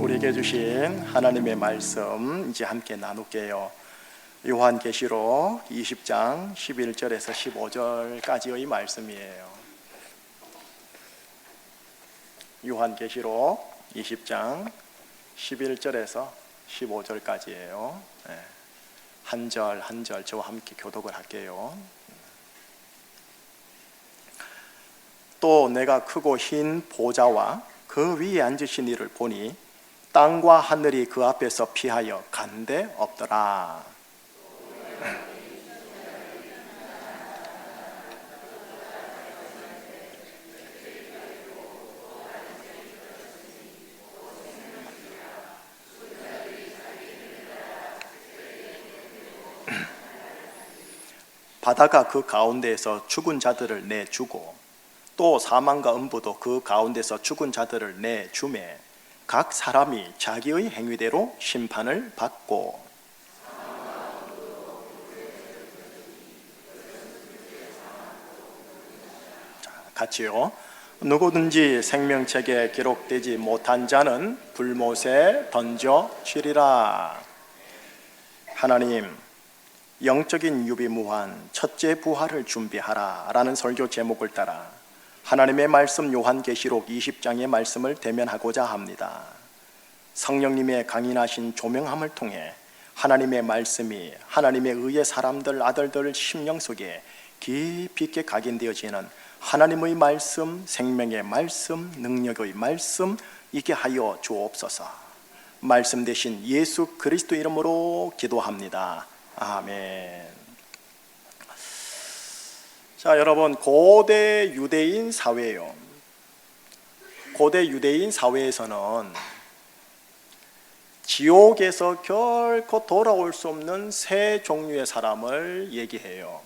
우리에게 주신 하나님의 말씀 이제 함께 나눌게요. 요한계시록 20장 11절에서 15절까지의 말씀이에요. 요한계시록 20장 11절에서 15절까지예요. 한 절 한 절 저와 함께 교독을 할게요. 또 내가 크고 흰 보좌와 그 위에 앉으신 이를 보니 땅과 하늘이 그 앞에서 피하여 간데 없더라. 바다가 그 가운데에서 죽은 자들을 내주고 또 사망과 음부도 그 가운데서 죽은 자들을 내주매 각 사람이 자기의 행위대로 심판을 받고. 자, 같이요. 누구든지 생명책에 기록되지 못한 자는 불못에 던져지리라. 하나님, 영적인 유비무환 첫째 부활을 준비하라 라는 설교 제목을 따라 하나님의 말씀 요한계시록 20장의 말씀을 대면하고자 합니다. 성령님의 강인하신 조명함을 통해 하나님의 말씀이 하나님의 의의 사람들 아들들 심령 속에 깊이 있게 각인되어지는 하나님의 말씀, 생명의 말씀, 능력의 말씀 있게 하여 주옵소서. 말씀 대신 예수 그리스도 이름으로 기도합니다. 아멘. 자, 여러분, 고대 유대인 사회예요. 고대 유대인 사회에서는 지옥에서 결코 돌아올 수 없는 세 종류의 사람을 얘기해요.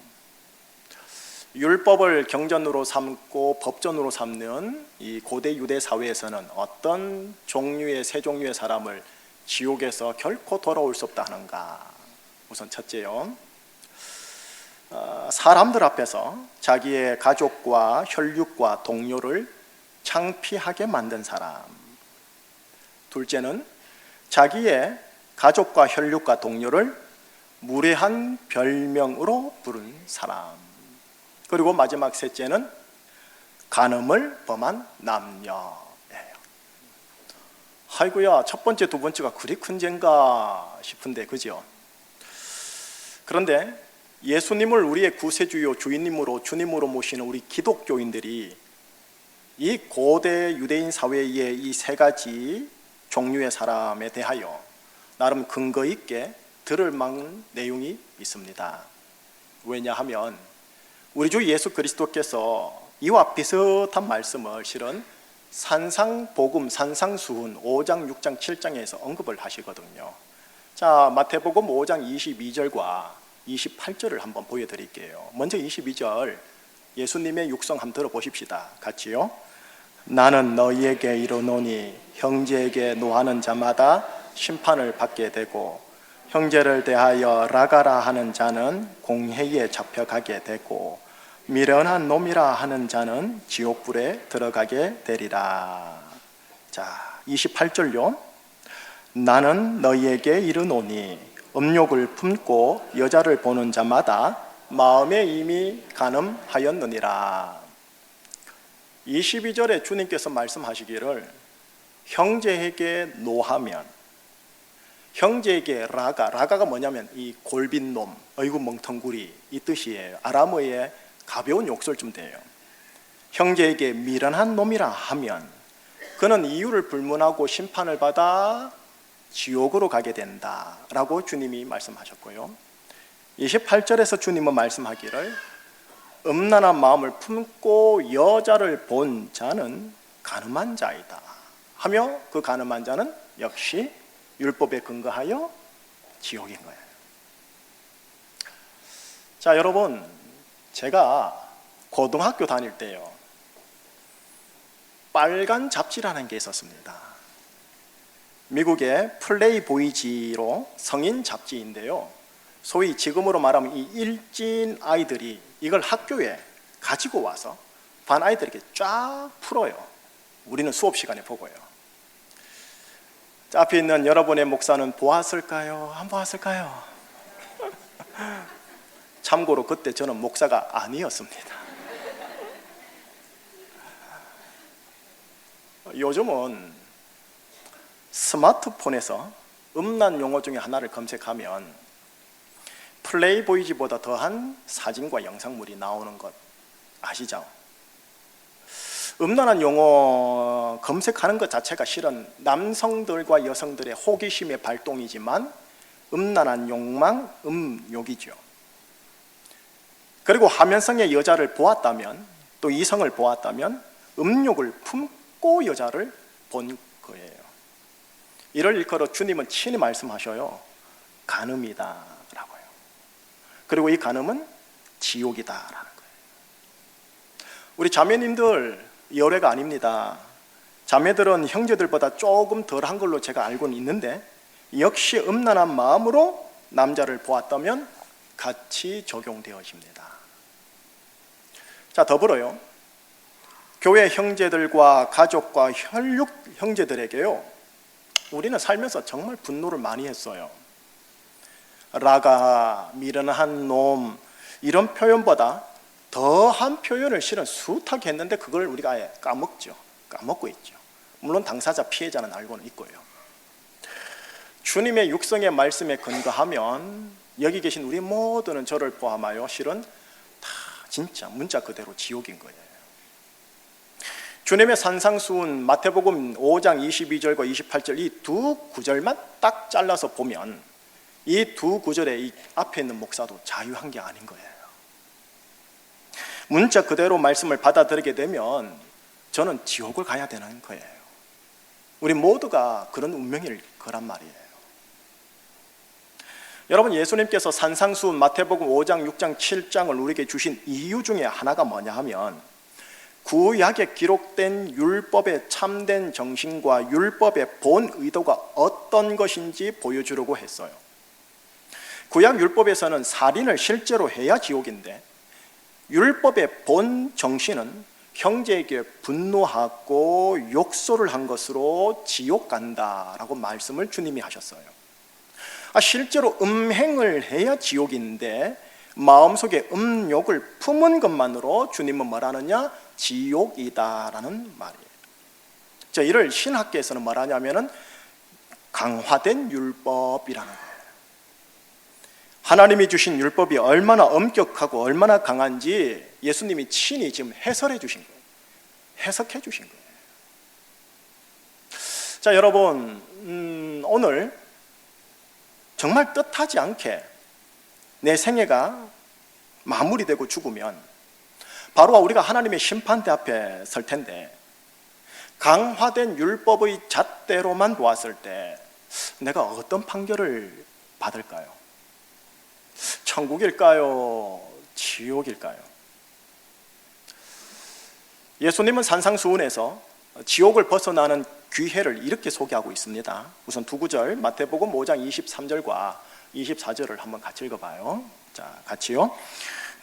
율법을 경전으로 삼고 법전으로 삼는 이 고대 유대 사회에서는 어떤 종류의 세 종류의 사람을 지옥에서 결코 돌아올 수 없다 하는가? 우선 첫째요, 사람들 앞에서 자기의 가족과 혈육과 동료를 창피하게 만든 사람. 둘째는 자기의 가족과 혈육과 동료를 무례한 별명으로 부른 사람. 그리고 마지막 셋째는 간음을 범한 남녀예요. 아이고야, 첫 번째 두 번째가 그리 큰 죄인가 싶은데, 그죠? 그런데 예수님을 우리의 구세주요 주인님으로 주님으로 모시는 우리 기독교인들이 이 고대 유대인 사회의 이 세 가지 종류의 사람에 대하여 나름 근거 있게 들을 만한 내용이 있습니다. 왜냐하면 우리 주 예수 그리스도께서 이와 비슷한 말씀을 실은 산상복음, 산상수훈 5장, 6장, 7장에서 언급을 하시거든요. 자, 마태복음 5장 22절과 28절을 한번 보여드릴게요. 먼저 22절 예수님의 육성 한번 들어보십시다. 같이요. 나는 너희에게 이르노니 형제에게 노하는 자마다 심판을 받게 되고 형제를 대하여 라가라 하는 자는 공회에 잡혀가게 되고 미련한 놈이라 하는 자는 지옥불에 들어가게 되리라. 자, 28절요. 나는 너희에게 이르노니 음욕을 품고 여자를 보는 자마다 마음에 이미 간음하였느니라. 22절에 주님께서 말씀하시기를 형제에게 노하면, 형제에게 라가가 뭐냐면 이 골빈 놈, 어이구 멍텅구리 이 뜻이에요. 아람어의 가벼운 욕설 좀 돼요. 형제에게 미련한 놈이라 하면 그는 이유를 불문하고 심판을 받아 지옥으로 가게 된다라고 주님이 말씀하셨고요. 28절에서 주님은 말씀하기를 음란한 마음을 품고 여자를 본 자는 간음한 자이다 하며 그 간음한 자는 역시 율법에 근거하여 지옥인 거예요. 자, 여러분, 제가 고등학교 다닐 때요, 빨간 잡지라는 게 있었습니다. 미국의 플레이보이지로 성인 잡지인데요, 소위 지금으로 말하면 이 일진 아이들이 이걸 학교에 가지고 와서 반 아이들에게 쫙 풀어요. 우리는 수업 시간에 보고요. 앞에 있는 여러분의 목사는 보았을까요? 안 보았을까요? 참고로 그때 저는 목사가 아니었습니다. 요즘은 스마트폰에서 음란 용어 중에 하나를 검색하면 플레이보이즈보다 더한 사진과 영상물이 나오는 것 아시죠? 음란한 용어 검색하는 것 자체가 실은 남성들과 여성들의 호기심의 발동이지만 음란한 욕망, 음욕이죠. 그리고 화면성의 여자를 보았다면, 또 이성을 보았다면 음욕을 품고 여자를 본 거예요. 이를 일컬어 주님은 친히 말씀하셔요. 간음이다 라고요. 그리고 이 간음은 지옥이다 라는 거예요. 우리 자매님들 열애가 아닙니다. 자매들은 형제들보다 조금 덜한 걸로 제가 알고는 있는데, 역시 음란한 마음으로 남자를 보았다면 같이 적용되어집니다. 자, 더불어요, 교회 형제들과 가족과 혈육 형제들에게요, 우리는 살면서 정말 분노를 많이 했어요. 라가, 미련한 놈, 이런 표현보다 더한 표현을 실은 숱하게 했는데 그걸 우리가 아예 까먹고 있죠. 물론 당사자 피해자는 알고는 있고요. 주님의 육성의 말씀에 근거하면 여기 계신 우리 모두는 저를 포함하여 실은 다 진짜 문자 그대로 지옥인 거예요. 주님의 산상수훈 마태복음 5장 22절과 28절 이 두 구절만 딱 잘라서 보면 이 두 구절에 이 앞에 있는 목사도 자유한 게 아닌 거예요. 문자 그대로 말씀을 받아들이게 되면 저는 지옥을 가야 되는 거예요. 우리 모두가 그런 운명일 거란 말이에요. 여러분, 예수님께서 산상수훈 마태복음 5장, 6장, 7장을 우리에게 주신 이유 중에 하나가 뭐냐 하면 구약에 기록된 율법의 참된 정신과 율법의 본 의도가 어떤 것인지 보여주려고 했어요. 구약 율법에서는 살인을 실제로 해야 지옥인데 율법의 본 정신은 형제에게 분노하고 욕설을 한 것으로 지옥 간다라고 말씀을 주님이 하셨어요. 실제로 음행을 해야 지옥인데 마음속에 음욕을 품은 것만으로 주님은 뭐라느냐? 지옥이다라는 말이에요. 자, 이를 신학계에서는 뭐라냐면은 강화된 율법이라는 거예요. 하나님이 주신 율법이 얼마나 엄격하고 얼마나 강한지 예수님이 친히 지금 해설해 주신 거예요. 해석해 주신 거예요. 자, 여러분, 오늘 정말 뜻하지 않게 내 생애가 마무리되고 죽으면 바로 우리가 하나님의 심판대 앞에 설 텐데, 강화된 율법의 잣대로만 보았을 때 내가 어떤 판결을 받을까요? 천국일까요? 지옥일까요? 예수님은 산상수훈에서 지옥을 벗어나는 귀회를 이렇게 소개하고 있습니다. 우선 두 구절 마태복음 5장 23절과 24절을 한번 같이 읽어봐요. 자, 같이요.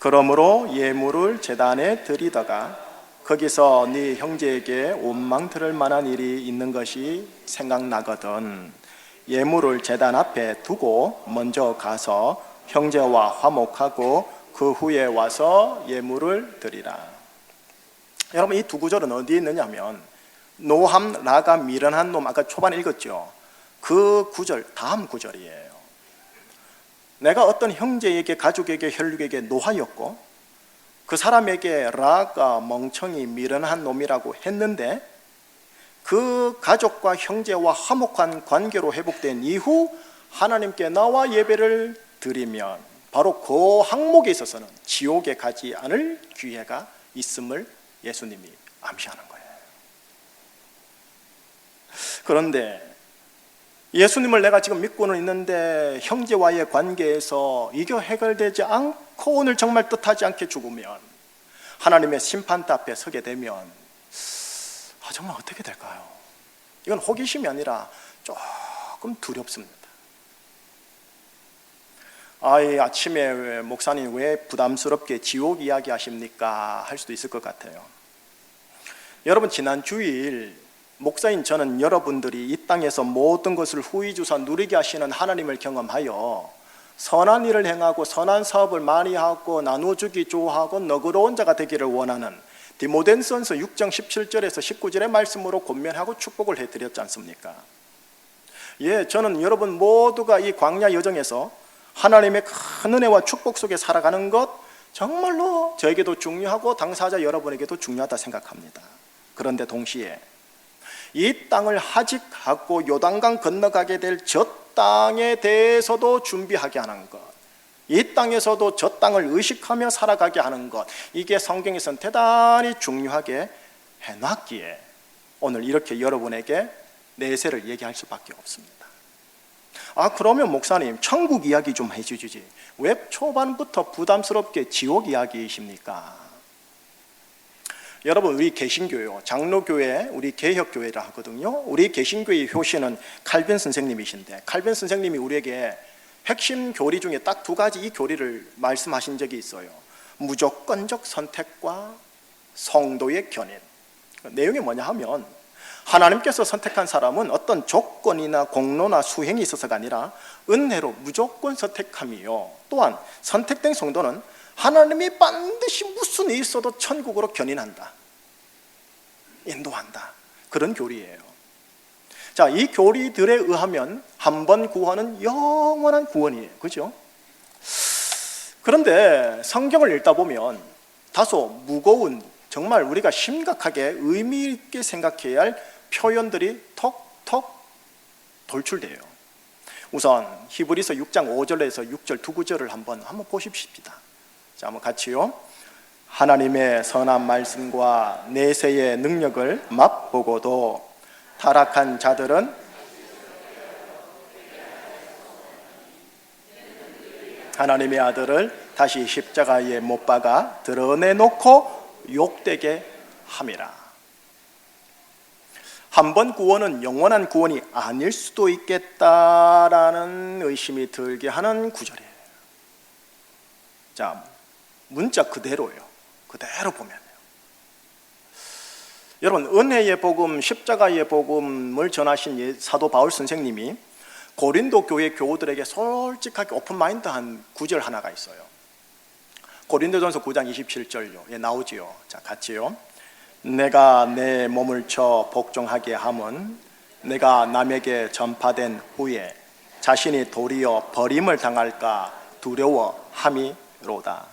그러므로 예물을 제단에 드리다가 거기서 네 형제에게 원망 들을 만한 일이 있는 것이 생각나거든 예물을 제단 앞에 두고 먼저 가서 형제와 화목하고 그 후에 와서 예물을 드리라. 여러분, 이 두 구절은 어디에 있느냐면 노함, 라가, 미련한 놈, 아까 초반에 읽었죠. 그 구절 다음 구절이에요. 내가 어떤 형제에게, 가족에게, 혈육에게 노하였고 그 사람에게 라가, 멍청이, 미련한 놈이라고 했는데 그 가족과 형제와 화목한 관계로 회복된 이후 하나님께 나와 예배를 드리면 바로 그 항목에 있어서는 지옥에 가지 않을 기회가 있음을 예수님이 암시하는 거예요. 그런데 예수님을 내가 지금 믿고는 있는데 형제와의 관계에서 이게 해결되지 않고 오늘 정말 뜻하지 않게 죽으면 하나님의 심판대 앞에 서게 되면 정말 어떻게 될까요? 이건 호기심이 아니라 조금 두렵습니다. 아침에 목사님 왜 부담스럽게 지옥 이야기 하십니까? 할 수도 있을 것 같아요. 여러분, 지난 주일 목사인 저는 여러분들이 이 땅에서 모든 것을 후이주사 누리게 하시는 하나님을 경험하여 선한 일을 행하고 선한 사업을 많이 하고 나눠주기 좋아하고 너그러운 자가 되기를 원하는 디모데전서 6장 17절에서 19절의 말씀으로 권면하고 축복을 해드렸지 않습니까? 예, 저는 여러분 모두가 이 광야 여정에서 하나님의 큰 은혜와 축복 속에 살아가는 것 정말로 저에게도 중요하고 당사자 여러분에게도 중요하다 생각합니다. 그런데 동시에 이 땅을 하직하고 요단강 건너가게 될 저 땅에 대해서도 준비하게 하는 것, 이 땅에서도 저 땅을 의식하며 살아가게 하는 것, 이게 성경에서는 대단히 중요하게 해놨기에 오늘 이렇게 여러분에게 내세를 얘기할 수밖에 없습니다. 그러면 목사님 천국 이야기 좀 해주지, 왜 초반부터 부담스럽게 지옥 이야기이십니까? 여러분, 우리 개신교요, 장로교회, 우리 개혁교회라 하거든요. 우리 개신교의 효시는 칼빈 선생님이신데, 칼빈 선생님이 우리에게 핵심 교리 중에 딱 두 가지 이 교리를 말씀하신 적이 있어요. 무조건적 선택과 성도의 견인. 내용이 뭐냐 하면, 하나님께서 선택한 사람은 어떤 조건이나 공로나 수행이 있어서가 아니라 은혜로 무조건 선택함이요, 또한 선택된 성도는 하나님이 반드시 무슨 일이 있어도 천국으로 견인한다, 인도한다, 그런 교리예요. 자, 이 교리들에 의하면 한 번 구원은 영원한 구원이에요. 그죠? 그런데 성경을 읽다 보면 다소 무거운, 정말 우리가 심각하게 의미 있게 생각해야 할 표현들이 톡톡 돌출돼요. 우선 히브리서 6장 5절에서 6절 두 구절을 한번 보십시다. 자, 한번 같이요. 하나님의 선한 말씀과 내세의 능력을 맛보고도 타락한 자들은 하나님의 아들을 다시 십자가에 못 박아 드러내놓고 욕되게 함이라. 한 번 구원은 영원한 구원이 아닐 수도 있겠다라는 의심이 들게 하는 구절이에요. 자, 문자 그대로요. 그대로 보면요. 여러분, 은혜의 복음, 십자가의 복음을 전하신 사도 바울 선생님이 고린도 교회 교우들에게 솔직하게 오픈마인드한 구절 하나가 있어요. 고린도전서 9장 27절요. 예, 나오지요. 자, 같이요. 내가 내 몸을 쳐 복종하게 함은 내가 남에게 전파된 후에 자신이 도리어 버림을 당할까 두려워함이로다.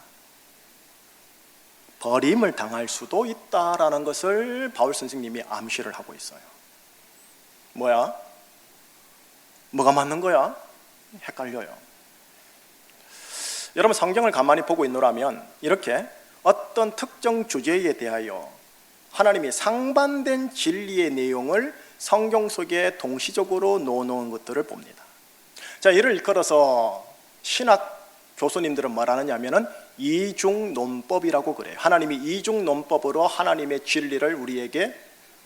버림을 당할 수도 있다라는 것을 바울 선생님이 암시를 하고 있어요. 뭐야? 뭐가 맞는 거야? 헷갈려요. 여러분, 성경을 가만히 보고 있노라면 이렇게 어떤 특정 주제에 대하여 하나님이 상반된 진리의 내용을 성경 속에 동시적으로 넣어놓은 것들을 봅니다. 자, 이를 일컬어서 신학 교수님들은 뭐라느냐 하면은 이중논법이라고 그래요. 하나님이 이중논법으로 하나님의 진리를 우리에게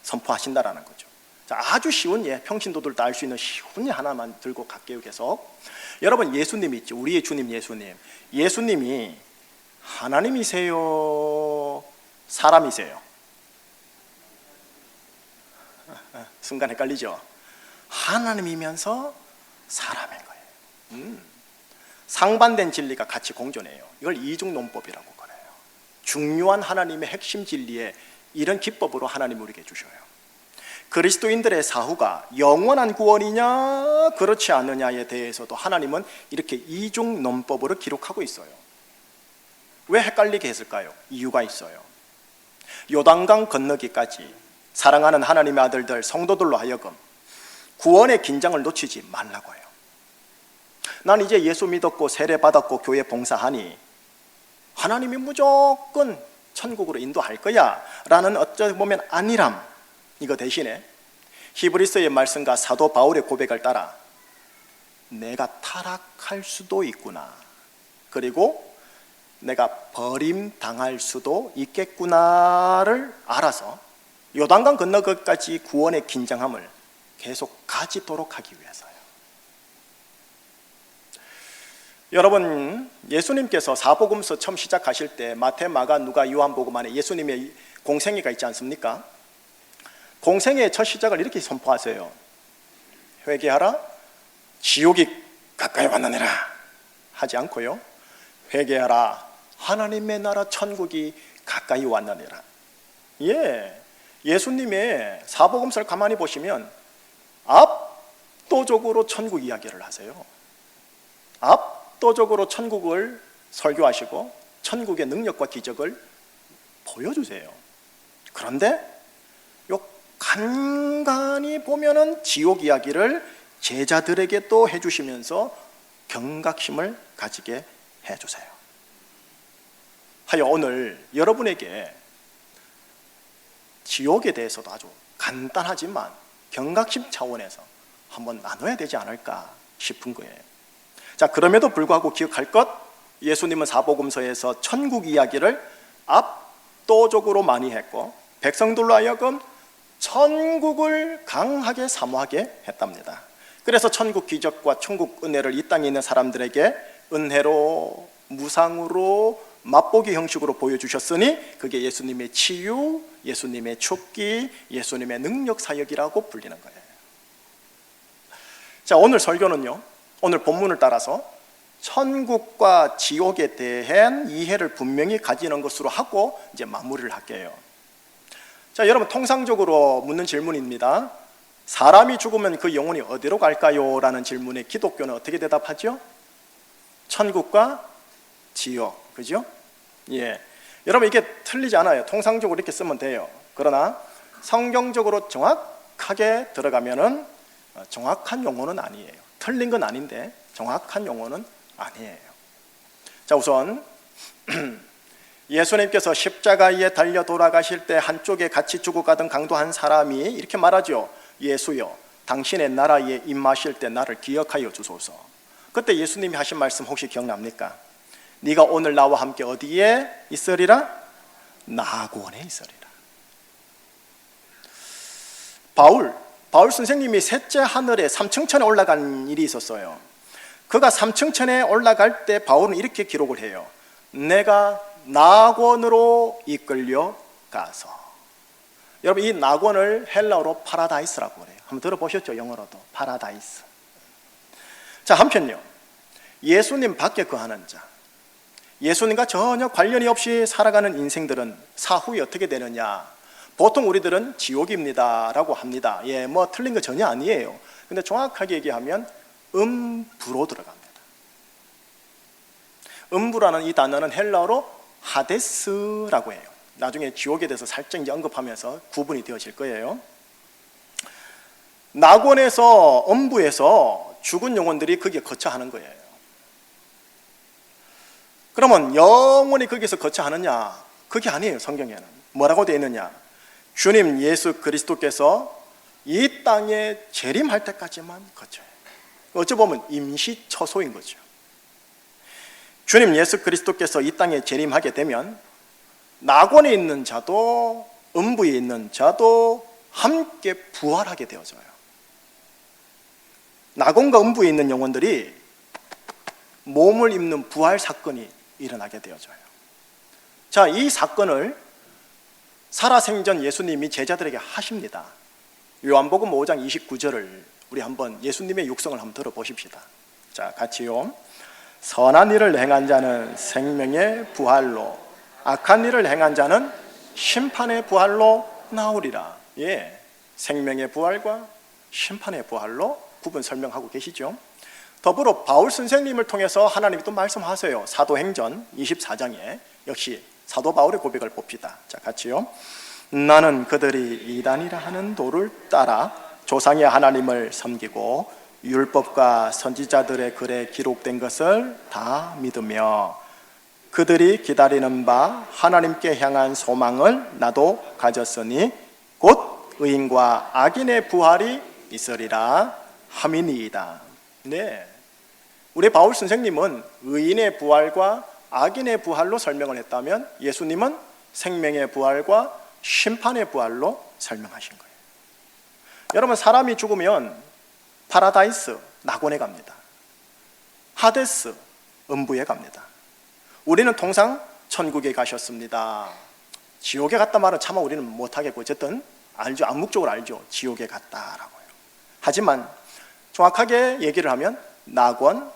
선포하신다라는 거죠. 자, 아주 쉬운 예, 평신도들도 알 수 있는 쉬운 예 하나만 들고 갈게요. 계속. 여러분, 예수님 있죠. 우리의 주님 예수님. 예수님이 하나님이세요? 사람이세요? 순간 헷갈리죠? 하나님이면서 사람인 거예요. 상반된 진리가 같이 공존해요. 이걸 이중논법이라고 그래요. 중요한 하나님의 핵심 진리에 이런 기법으로 하나님이 우리에게 주셔요. 그리스도인들의 사후가 영원한 구원이냐 그렇지 않느냐에 대해서도 하나님은 이렇게 이중논법으로 기록하고 있어요. 왜 헷갈리게 했을까요? 이유가 있어요. 요단강 건너기까지 사랑하는 하나님의 아들들 성도들로 하여금 구원의 긴장을 놓치지 말라고 해요. 난 이제 예수 믿었고 세례 받았고 교회 봉사하니 하나님이 무조건 천국으로 인도할 거야 라는 어쩌 보면 안일함, 이거 대신에 히브리서의 말씀과 사도 바울의 고백을 따라 내가 타락할 수도 있구나, 그리고 내가 버림당할 수도 있겠구나를 알아서 요단강 건너기까지 구원의 긴장함을 계속 가지도록 하기 위해서요. 여러분, 예수님께서 사복음서 처음 시작하실 때 마태, 마가, 누가, 요한복음 안에 예수님의 공생애가 있지 않습니까? 공생의 첫 시작을 이렇게 선포하세요. 회개하라, 지옥이 가까이 왔느니라 하지 않고요, 회개하라, 하나님의 나라 천국이 가까이 왔느니라. 예수님의 사복음서를 가만히 보시면 압도적으로 천국 이야기를 하세요. 압도적으로 천국을 설교하시고 천국의 능력과 기적을 보여주세요. 그런데 요 간간히 보면은 지옥 이야기를 제자들에게 또 해주시면서 경각심을 가지게 해주세요. 하여 오늘 여러분에게 지옥에 대해서도 아주 간단하지만 경각심 차원에서 한번 나눠야 되지 않을까 싶은 거예요. 자, 그럼에도 불구하고 기억할 것, 예수님은 사복음서에서 천국 이야기를 압도적으로 많이 했고 백성들로 하여금 천국을 강하게 사모하게 했답니다. 그래서 천국 기적과 천국 은혜를 이 땅에 있는 사람들에게 은혜로, 무상으로, 맛보기 형식으로 보여주셨으니 그게 예수님의 치유, 예수님의 축기, 예수님의 능력 사역이라고 불리는 거예요. 자, 오늘 설교는요, 오늘 본문을 따라서 천국과 지옥에 대한 이해를 분명히 가지는 것으로 하고 이제 마무리를 할게요. 자, 여러분, 통상적으로 묻는 질문입니다. 사람이 죽으면 그 영혼이 어디로 갈까요? 라는 질문에 기독교는 어떻게 대답하죠? 천국과 지옥, 그죠? 여러분, 이게 틀리지 않아요. 통상적으로 이렇게 쓰면 돼요. 그러나 성경적으로 정확하게 들어가면은 정확한 용어는 아니에요. 틀린 건 아닌데 정확한 용어는 아니에요. 자, 우선 예수님께서 십자가에 달려 돌아가실 때 한쪽에 같이 죽어가던 강도 한 사람이 이렇게 말하죠. 예수여, 당신의 나라에 임하실 때 나를 기억하여 주소서. 그때 예수님이 하신 말씀 혹시 기억납니까? 네가 오늘 나와 함께 어디에 있으리라? 낙원에 있으리라. 바울 선생님이 셋째 하늘에 삼층천에 올라간 일이 있었어요. 그가 삼층천에 올라갈 때 바울은 이렇게 기록을 해요. 내가 낙원으로 이끌려 가서. 여러분, 이 낙원을 헬라어로 파라다이스라고 그래요. 한번 들어보셨죠? 영어로도 파라다이스. 자, 한편요, 예수님 밖에 거하는 자, 예수님과 전혀 관련이 없이 살아가는 인생들은 사후에 어떻게 되느냐? 보통 우리들은 지옥입니다 라고 합니다. 뭐 틀린 거 전혀 아니에요. 근데 정확하게 얘기하면 음부로 들어갑니다. 음부라는 이 단어는 헬라어로 하데스라고 해요. 나중에 지옥에 대해서 살짝 이제 언급하면서 구분이 되어질 거예요. 낙원에서, 음부에서 죽은 영혼들이 거기에 거처하는 거예요. 그러면 영원히 거기서 거처하느냐? 그게 아니에요. 성경에는 뭐라고 되어 있느냐? 주님 예수 그리스도께서 이 땅에 재림할 때까지만 거쳐요. 어찌 보면 임시처소인 거죠. 주님 예수 그리스도께서 이 땅에 재림하게 되면 낙원에 있는 자도 음부에 있는 자도 함께 부활하게 되어져요. 낙원과 음부에 있는 영혼들이 몸을 입는 부활 사건이 일어나게 되어져요. 자, 이 사건을 살아생전 예수님이 제자들에게 하십니다. 요한복음 5장 29절을 우리 한번 예수님의 육성을 한번 들어보십시다. 자, 같이요. 선한 일을 행한 자는 생명의 부활로, 악한 일을 행한 자는 심판의 부활로 나오리라. 생명의 부활과 심판의 부활로 구분 설명하고 계시죠. 더불어 바울 선생님을 통해서 하나님이 또 말씀하세요. 사도행전 24장에 역시 사도 바울의 고백을 봅시다. 자, 같이요. 나는 그들이 이단이라 하는 도를 따라 조상의 하나님을 섬기고 율법과 선지자들의 글에 기록된 것을 다 믿으며 그들이 기다리는 바 하나님께 향한 소망을 나도 가졌으니 곧 의인과 악인의 부활이 있으리라 함이니이다. 우리 바울 선생님은 의인의 부활과 악인의 부활로 설명을 했다면 예수님은 생명의 부활과 심판의 부활로 설명하신 거예요. 여러분, 사람이 죽으면 파라다이스, 낙원에 갑니다. 하데스, 음부에 갑니다. 우리는 통상 천국에 가셨습니다. 지옥에 갔다 말은 차마 우리는 못하겠고 어쨌든 알죠. 암묵적으로 알죠. 지옥에 갔다라고요. 하지만 정확하게 얘기를 하면 낙원,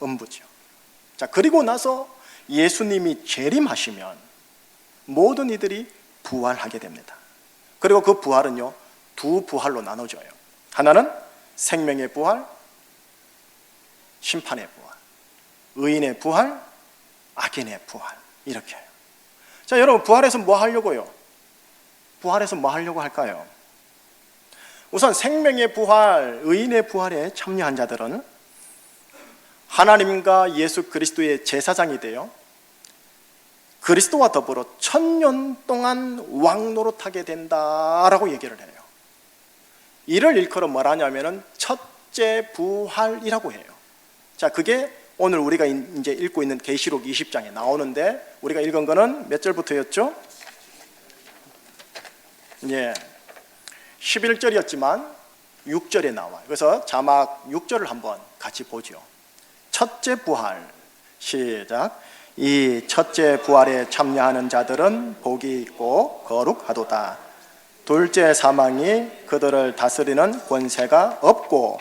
음부죠. 자, 그리고 나서 예수님이 재림하시면 모든 이들이 부활하게 됩니다. 그리고 그 부활은요, 두 부활로 나눠져요. 하나는 생명의 부활, 심판의 부활, 의인의 부활, 악인의 부활, 이렇게 해요. 자, 여러분, 부활해서 뭐 하려고요? 부활해서 뭐 하려고 할까요? 우선 생명의 부활, 의인의 부활에 참여한 자들은 하나님과 예수 그리스도의 제사장이 되어 그리스도와 더불어 1000년 동안 왕노릇하게 된다라고 얘기를 해요. 이를 일컬어 뭐라냐면은 첫째 부활이라고 해요. 자, 그게 오늘 우리가 이제 읽고 있는 계시록 20장에 나오는데, 우리가 읽은 거는 몇 절부터였죠? 예, 11절이었지만 6절에 나와요. 그래서 자막 6절을 한번 같이 보죠. 첫째 부활, 시작. 이 첫째 부활에 참여하는 자들은 복이 있고 거룩하도다. 둘째 사망이 그들을 다스리는 권세가 없고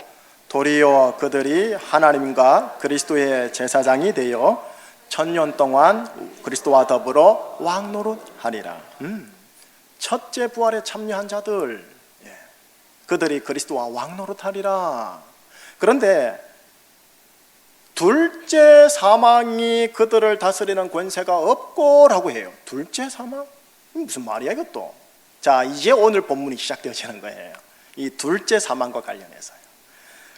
도리어 그들이 하나님과 그리스도의 제사장이 되어 1000년 동안 그리스도와 더불어 왕노릇하리라. 첫째 부활에 참여한 자들, 그들이 그리스도와 왕노릇하리라. 그런데 둘째 사망이 그들을 다스리는 권세가 없고 라고 해요. 둘째 사망? 무슨 말이야 이것도? 자, 이제 오늘 본문이 시작되어지는 거예요. 이 둘째 사망과 관련해서요.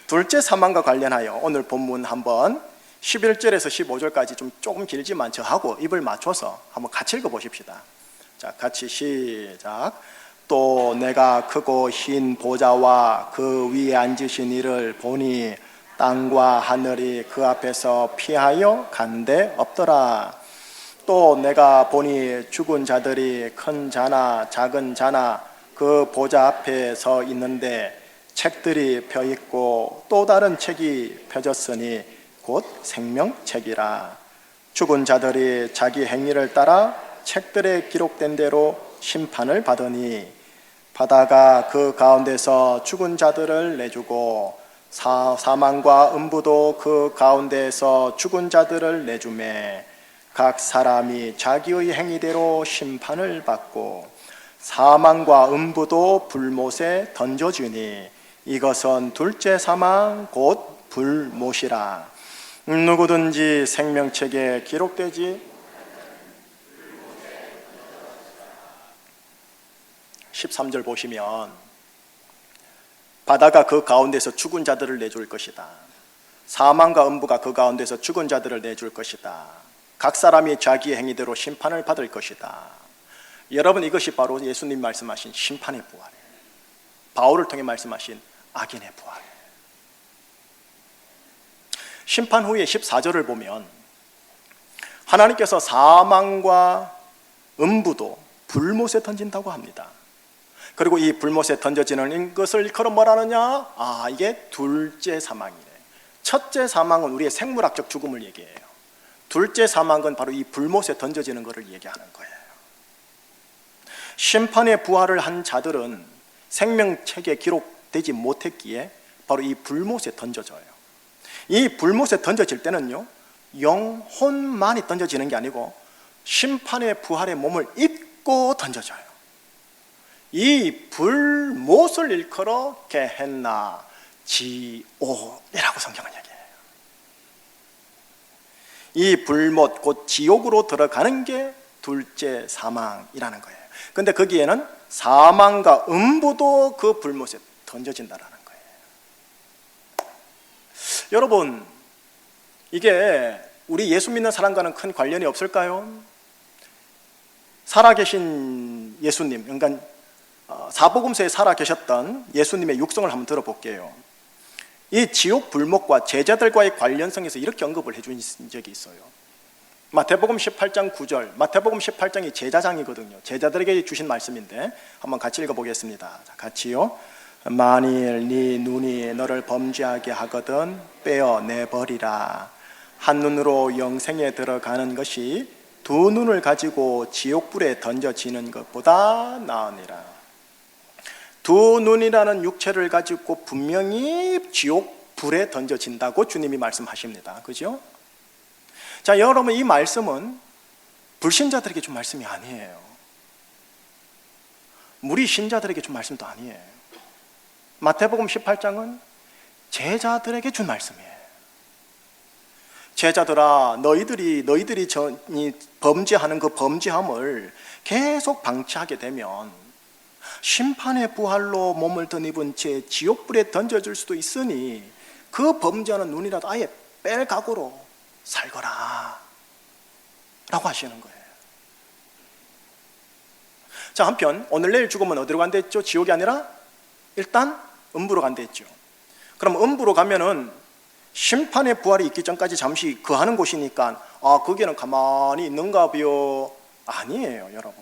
둘째 사망과 관련하여 오늘 본문 한번 11절에서 15절까지 좀 조금 길지만 저하고 입을 맞춰서 한번 같이 읽어보십시다. 자, 같이 시작. 또 내가 크고 흰 보좌와 그 위에 앉으신 이를 보니 땅과 하늘이 그 앞에서 피하여 간데 없더라. 또 내가 보니 죽은 자들이 큰 자나 작은 자나 그 보좌 앞에 서 있는데 책들이 펴 있고 또 다른 책이 펴졌으니 곧 생명책이라. 죽은 자들이 자기 행위를 따라 책들에 기록된 대로 심판을 받으니 바다가 그 가운데서 죽은 자들을 내주고 사망과 음부도 그 가운데에서 죽은 자들을 내주매 각 사람이 자기의 행위대로 심판을 받고 사망과 음부도 불못에 던져지니 이것은 둘째 사망 곧 불못이라. 누구든지 생명책에 기록되지 13절 보시면 바다가 그 가운데서 죽은 자들을 내줄 것이다. 사망과 음부가 그 가운데서 죽은 자들을 내줄 것이다. 각 사람이 자기의 행위대로 심판을 받을 것이다. 여러분, 이것이 바로 예수님 말씀하신 심판의 부활이에요. 바울을 통해 말씀하신 악인의 부활. 심판 후에 14절을 보면 하나님께서 사망과 음부도 불못에 던진다고 합니다. 그리고 이 불못에 던져지는 것을 일컬어 뭐라느냐? 이게 둘째 사망이래. 첫째 사망은 우리의 생물학적 죽음을 얘기해요. 둘째 사망은 바로 이 불못에 던져지는 것을 얘기하는 거예요. 심판의 부활을 한 자들은 생명책에 기록되지 못했기에 바로 이 불못에 던져져요. 이 불못에 던져질 때는요, 영혼만이 던져지는 게 아니고 심판의 부활의 몸을 입고 던져져요. 이 불못을 일컬어 게헨나, 지옥이라고 성경은 얘기해요. 이 불못, 곧 지옥으로 들어가는 게 둘째 사망이라는 거예요. 근데 거기에는 사망과 음부도 그 불못에 던져진다라는 거예요. 여러분, 이게 우리 예수 믿는 사람과는 큰 관련이 없을까요? 살아계신 예수님, 그러니까 사복음서에 살아계셨던 예수님의 육성을 한번 들어볼게요. 이 지옥 불못과 제자들과의 관련성에서 이렇게 언급을 해준 적이 있어요. 마태복음 18장 9절, 마태복음 18장이 제자장이거든요. 제자들에게 주신 말씀인데 한번 같이 읽어보겠습니다. 같이요. 만일 네 눈이 너를 범죄하게 하거든 빼어내버리라. 한 눈으로 영생에 들어가는 것이 두 눈을 가지고 지옥불에 던져지는 것보다 나으니라. 두 눈이라는 육체를 가지고 분명히 지옥 불에 던져진다고 주님이 말씀하십니다. 그죠? 자, 여러분, 이 말씀은 불신자들에게 준 말씀이 아니에요. 무리 신자들에게 준 말씀도 아니에요. 마태복음 18장은 제자들에게 준 말씀이에요. 제자들아, 너희들이 범죄하는 그 범죄함을 계속 방치하게 되면 심판의 부활로 몸을 덧입은 채 지옥불에 던져질 수도 있으니 그 범죄하는 눈이라도 아예 뺄 각오로 살거라 라고 하시는 거예요. 자, 한편 오늘 내일 죽으면 어디로 간다 했죠? 지옥이 아니라 일단 음부로 간다 했죠. 그럼 음부로 가면은 심판의 부활이 있기 전까지 잠시 거하는 곳이니까 거기는 가만히 있는가 봐요. 아니에요, 여러분.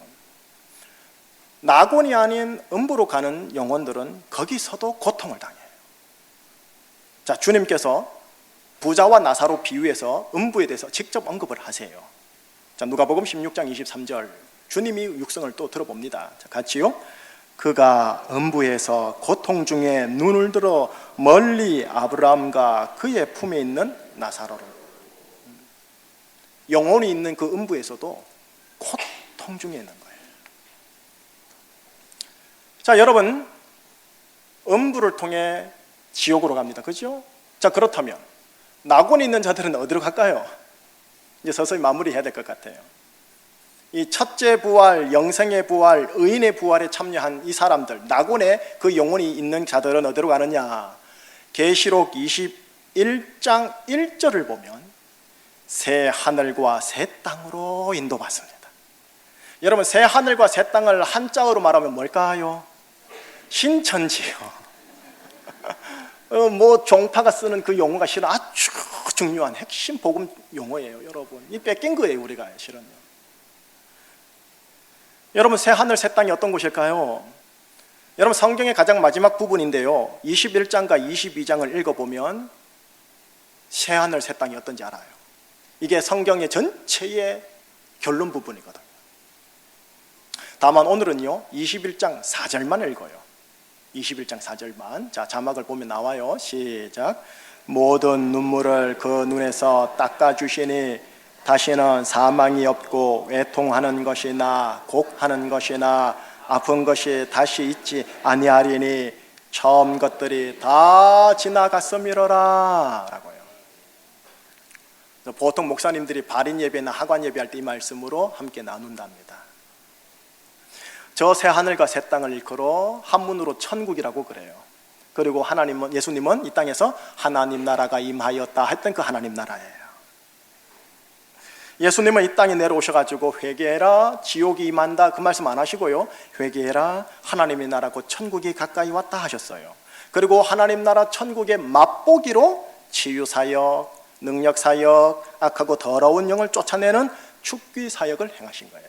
낙원이 아닌 음부로 가는 영혼들은 거기서도 고통을 당해요. 자, 주님께서 부자와 나사로 비유해서 음부에 대해서 직접 언급을 하세요. 자, 누가복음 16장 23절 주님이 육성을 또 들어봅니다. 자, 같이요. 그가 음부에서 고통 중에 눈을 들어 멀리 아브라함과 그의 품에 있는 나사로를, 영혼이 있는 그 음부에서도 고통 중에 있는 거예요. 자, 여러분, 음부를 통해 지옥으로 갑니다. 그죠? 자, 그렇다면 낙원에 있는 자들은 어디로 갈까요? 이제 서서히 마무리해야 될 것 같아요. 이 첫째 부활, 영생의 부활, 의인의 부활에 참여한 이 사람들, 낙원에 그 영혼이 있는 자들은 어디로 가느냐? 계시록 21장 1절을 보면 새 하늘과 새 땅으로 인도받습니다. 여러분, 새 하늘과 새 땅을 한자어로 말하면 뭘까요? 신천지요. 종파가 쓰는 그 용어가 실은 아주 중요한 핵심 복음 용어예요, 여러분. 이 뺏긴 거예요, 우리가 실은요. 여러분, 새 하늘 새 땅이 어떤 곳일까요? 여러분, 성경의 가장 마지막 부분인데요, 21장과 22장을 읽어보면 새 하늘 새 땅이 어떤지 알아요. 이게 성경의 전체의 결론 부분이거든요. 다만 오늘은요 21장 4절만 읽어요. 21장 4절만. 자, 자막을 보면 나와요. 시작. 모든 눈물을 그 눈에서 닦아주시니 다시는 사망이 없고 애통하는 것이나 곡하는 것이나 아픈 것이 다시 있지 아니하리니 처음 것들이 다 지나갔음이로라 라고요. 보통 목사님들이 발인 예배나 하관 예배할 때 이 말씀으로 함께 나눈답니다. 저 새 하늘과 새 땅을 일컬어 한문으로 천국이라고 그래요. 그리고 하나님은, 예수님은 이 땅에서 하나님 나라가 임하였다 했던 그 하나님 나라예요. 예수님은 이 땅에 내려오셔가지고 회개해라, 지옥이 임한다 그 말씀 안 하시고요, 회개해라, 하나님의 나라 곧 천국이 가까이 왔다 하셨어요. 그리고 하나님 나라 천국의 맛보기로 치유사역, 능력사역, 악하고 더러운 영을 쫓아내는 축귀사역을 행하신 거예요.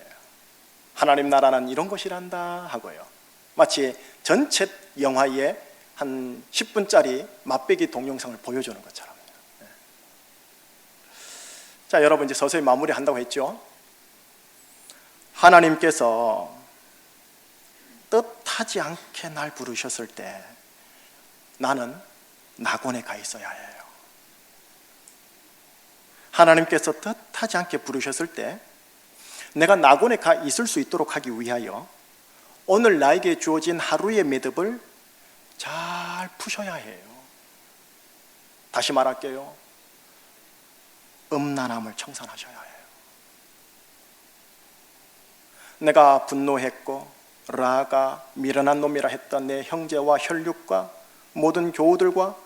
하나님 나라는 이런 것이란다 하고요. 마치 전체 영화의 한 10분짜리 맛배기 동영상을 보여주는 것처럼. 자, 여러분, 이제 서서히 마무리한다고 했죠. 하나님께서 뜻하지 않게 날 부르셨을 때 나는 낙원에 가 있어야 해요. 하나님께서 뜻하지 않게 부르셨을 때 내가 낙원에 가 있을 수 있도록 하기 위하여 오늘 나에게 주어진 하루의 매듭을 잘 푸셔야 해요. 다시 말할게요. 음란함을 청산하셔야 해요. 내가 분노했고 라가 미련한 놈이라 했던 내 형제와 혈육과 모든 교우들과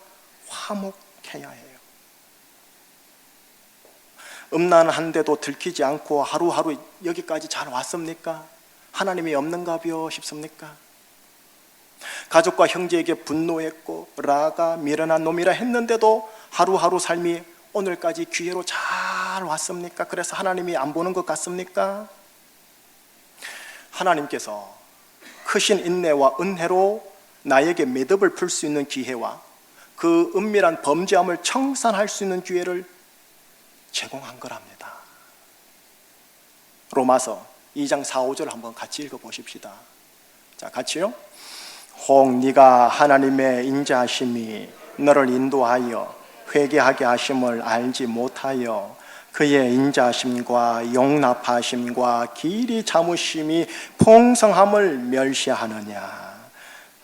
화목해야 해요. 음란한데도 들키지 않고 하루하루 여기까지 잘 왔습니까? 하나님이 없는가벼 싶습니까? 가족과 형제에게 분노했고 라가 미련한 놈이라 했는데도 하루하루 삶이 오늘까지 기회로 잘 왔습니까? 그래서 하나님이 안 보는 것 같습니까? 하나님께서 크신 인내와 은혜로 나에게 매듭을 풀 수 있는 기회와 그 은밀한 범죄함을 청산할 수 있는 기회를 제공한 거랍니다. 로마서 2장 4, 5절 한번 같이 읽어보십시다. 자, 같이요. 혹 네가 하나님의 인자하심이 너를 인도하여 회개하게 하심을 알지 못하여 그의 인자하심과 용납하심과 길이 참으심이 풍성함을 멸시하느냐.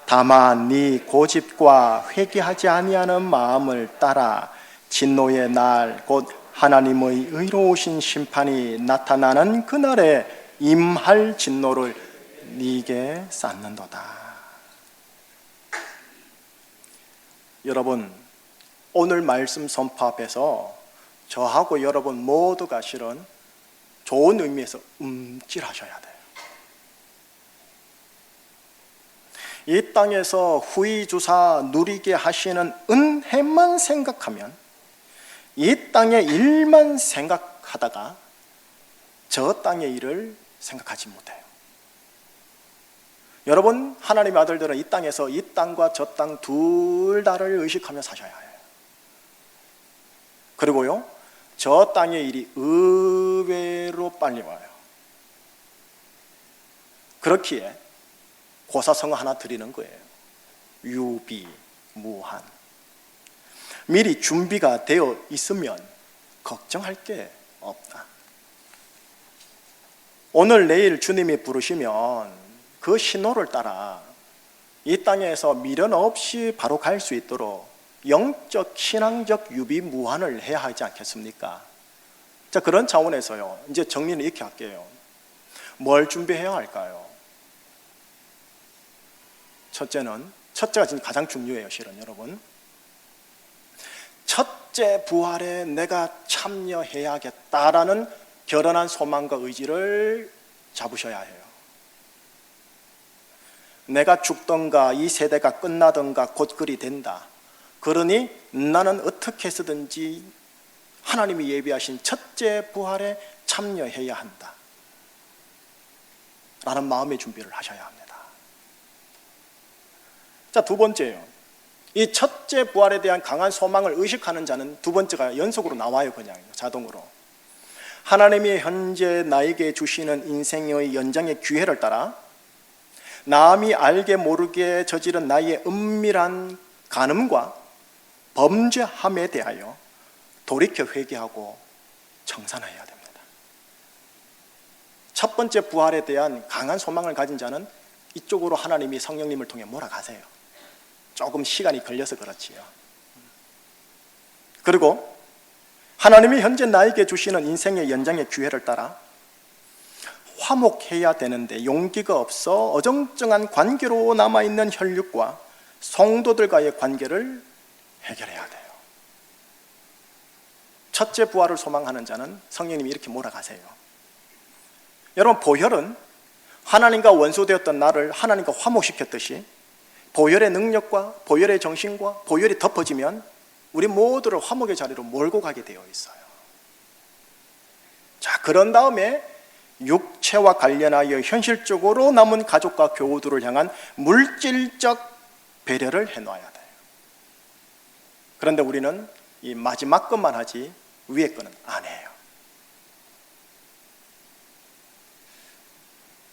다만 네 고집과 회개하지 아니하는 마음을 따라 진노의 날 곧 하나님의 의로우신 심판이 나타나는 그날에 임할 진노를 네게 쌓는도다. 여러분, 오늘 말씀 선포 앞에서 저하고 여러분 모두가 실은 좋은 의미에서 움찔하셔야 돼요. 이 땅에서 후의주사 누리게 하시는 은혜만 생각하면, 이 땅의 일만 생각하다가 저 땅의 일을 생각하지 못해요. 여러분, 하나님의 아들들은 이 땅에서 이 땅과 저 땅 둘 다를 의식하며 사셔야 해요. 그리고요, 저 땅의 일이 의외로 빨리 와요. 그렇기에 고사성어 하나 드리는 거예요. 유비무한. 미리 준비가 되어 있으면 걱정할 게 없다. 오늘 내일 주님이 부르시면 그 신호를 따라 이 땅에서 미련 없이 바로 갈 수 있도록 영적, 신앙적 유비무한을 해야 하지 않겠습니까? 자, 그런 차원에서요, 이제 정리는 이렇게 할게요. 뭘 준비해야 할까요? 첫째가 지금 가장 중요해요, 실은 여러분. 첫째 부활에 내가 참여해야겠다라는 결연한 소망과 의지를 잡으셔야 해요. 내가 죽던가 이 세대가 끝나던가 곧 그리 된다. 그러니 나는 어떻게 해서든지 하나님이 예비하신 첫째 부활에 참여해야 한다 라는 마음의 준비를 하셔야 합니다. 자, 두 번째요. 이 첫째 부활에 대한 강한 소망을 의식하는 자는 두 번째가 연속으로 나와요. 그냥 자동으로. 하나님이 현재 나에게 주시는 인생의 연장의 기회를 따라 남이 알게 모르게 저지른 나의 은밀한 간음과 범죄함에 대하여 돌이켜 회개하고 청산해야 됩니다. 첫 번째 부활에 대한 강한 소망을 가진 자는 이쪽으로 하나님이 성령님을 통해 몰아가세요. 조금 시간이 걸려서 그렇지요. 그리고 하나님이 현재 나에게 주시는 인생의 연장의 기회를 따라 화목해야 되는데 용기가 없어 어정쩡한 관계로 남아있는 혈육과 성도들과의 관계를 해결해야 돼요. 첫째 부활을 소망하는 자는 성령님이 이렇게 몰아가세요. 여러분, 보혈은 하나님과 원수되었던 나를 하나님과 화목시켰듯이 보혈의 능력과 보혈의 정신과 보혈이 덮어지면 우리 모두를 화목의 자리로 몰고 가게 되어 있어요. 자, 그런 다음에 육체와 관련하여 현실적으로 남은 가족과 교우들을 향한 물질적 배려를 해놔야 돼요. 그런데 우리는 이 마지막 것만 하지 위에 거는 안 해요.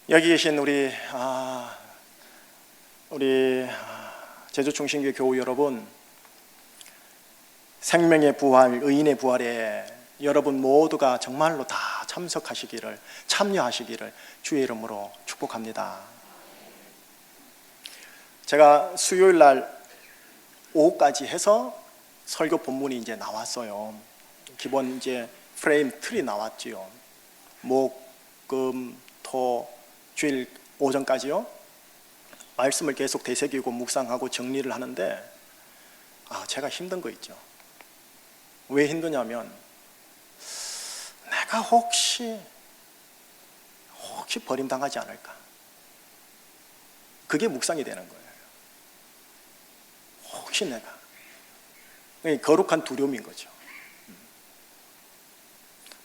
여기 계신 우리 제주충신교회 교우 여러분, 생명의 부활, 의인의 부활에 여러분 모두가 정말로 다 참석하시기를, 참여하시기를 주의 이름으로 축복합니다. 제가 수요일 날 오후까지 해서 설교 본문이 이제 나왔어요. 기본 이제 프레임 틀이 나왔지요. 목, 금, 토, 주일 오전까지요. 말씀을 계속 되새기고 묵상하고 정리를 하는데 제가 힘든 거 있죠. 왜 힘드냐면 내가 혹시 버림당하지 않을까, 그게 묵상이 되는 거예요. 혹시 내가, 거룩한 두려움인 거죠.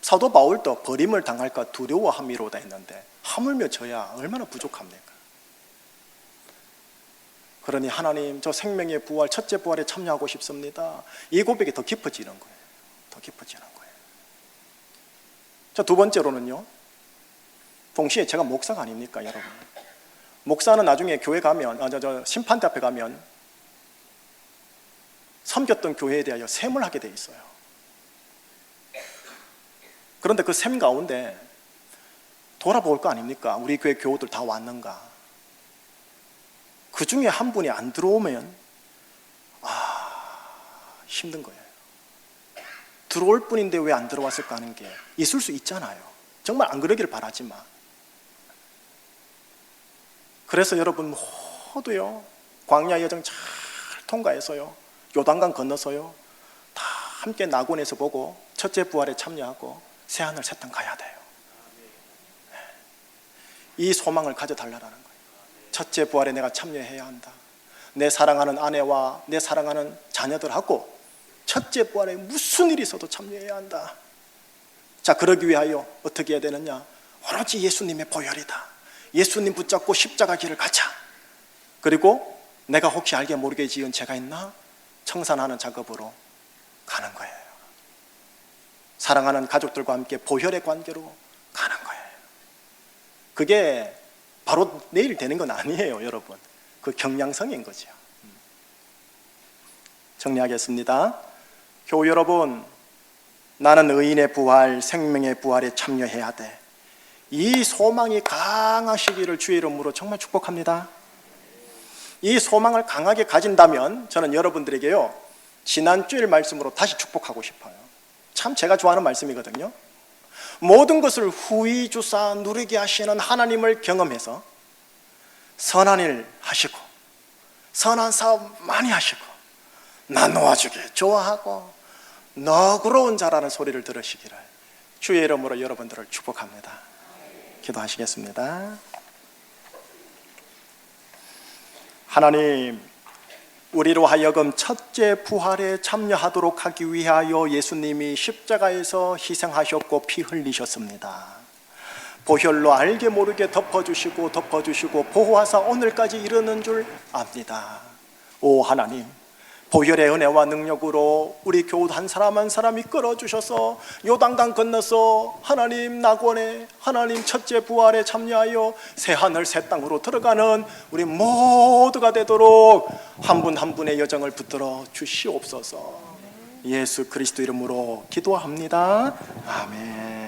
사도 바울도 버림을 당할까 두려워함이로다 했는데 하물며 저야 얼마나 부족합니까? 그러니 하나님, 저 생명의 부활, 첫째 부활에 참여하고 싶습니다. 이 고백이 더 깊어지는 거예요. 더 깊어지는 거예요. 자, 두 번째로는요, 동시에 제가 목사가 아닙니까, 여러분? 목사는 나중에 교회 가면 심판대 앞에 가면 섬겼던 교회에 대하여 셈을 하게 돼 있어요. 그런데 그 셈 가운데 돌아볼 거 아닙니까? 우리 교회 교우들 다 왔는가? 그 중에 한 분이 안 들어오면 힘든 거예요. 들어올 뿐인데 왜 안 들어왔을까 하는 게 있을 수 있잖아요. 정말 안 그러기를 바라지만. 그래서 여러분 모두요, 광야 여정 잘 통과해서요, 요단강 건너서요, 다 함께 낙원에서 보고 첫째 부활에 참여하고 새하늘 새 땅 가야 돼요. 이 소망을 가져달라는 거예요. 첫째 부활에 내가 참여해야 한다. 내 사랑하는 아내와 내 사랑하는 자녀들하고 첫째 부활에 무슨 일이 있어도 참여해야 한다. 자, 그러기 위하여 어떻게 해야 되느냐? 오로지 예수님의 보혈이다. 예수님 붙잡고 십자가 길을 가자. 그리고 내가 혹시 알게 모르게 지은 죄가 있나? 청산하는 작업으로 가는 거예요. 사랑하는 가족들과 함께 보혈의 관계로 가는 거예요. 그게 바로 내일 되는 건 아니에요, 여러분. 그 경량성인 거죠. 정리하겠습니다. 교우 여러분, 나는 의인의 부활, 생명의 부활에 참여해야 돼. 이 소망이 강하시기를 주의 이름으로 정말 축복합니다. 이 소망을 강하게 가진다면 저는 여러분들에게요, 지난 주일 말씀으로 다시 축복하고 싶어요. 참 제가 좋아하는 말씀이거든요. 모든 것을 후히 주사 누리게 하시는 하나님을 경험해서 선한 일 하시고 선한 사업 많이 하시고 나누어주기 좋아하고 너그러운 자라는 소리를 들으시기를 주의 이름으로 여러분들을 축복합니다. 기도하시겠습니다. 하나님, 우리로 하여금 첫째 부활에 참여하도록 하기 위하여 예수님이 십자가에서 희생하셨고 피 흘리셨습니다. 보혈로 알게 모르게 덮어주시고 보호하사 오늘까지 이르는 줄 압니다. 오 하나님, 보혈의 은혜와 능력으로 우리 교우 한 사람 한 사람 이끌어 주셔서 요단강 건너서 하나님 낙원에 하나님 첫째 부활에 참여하여 새하늘 새 땅으로 들어가는 우리 모두가 되도록 한 분 한 분의 여정을 붙들어 주시옵소서. 예수 그리스도 이름으로 기도합니다. 아멘.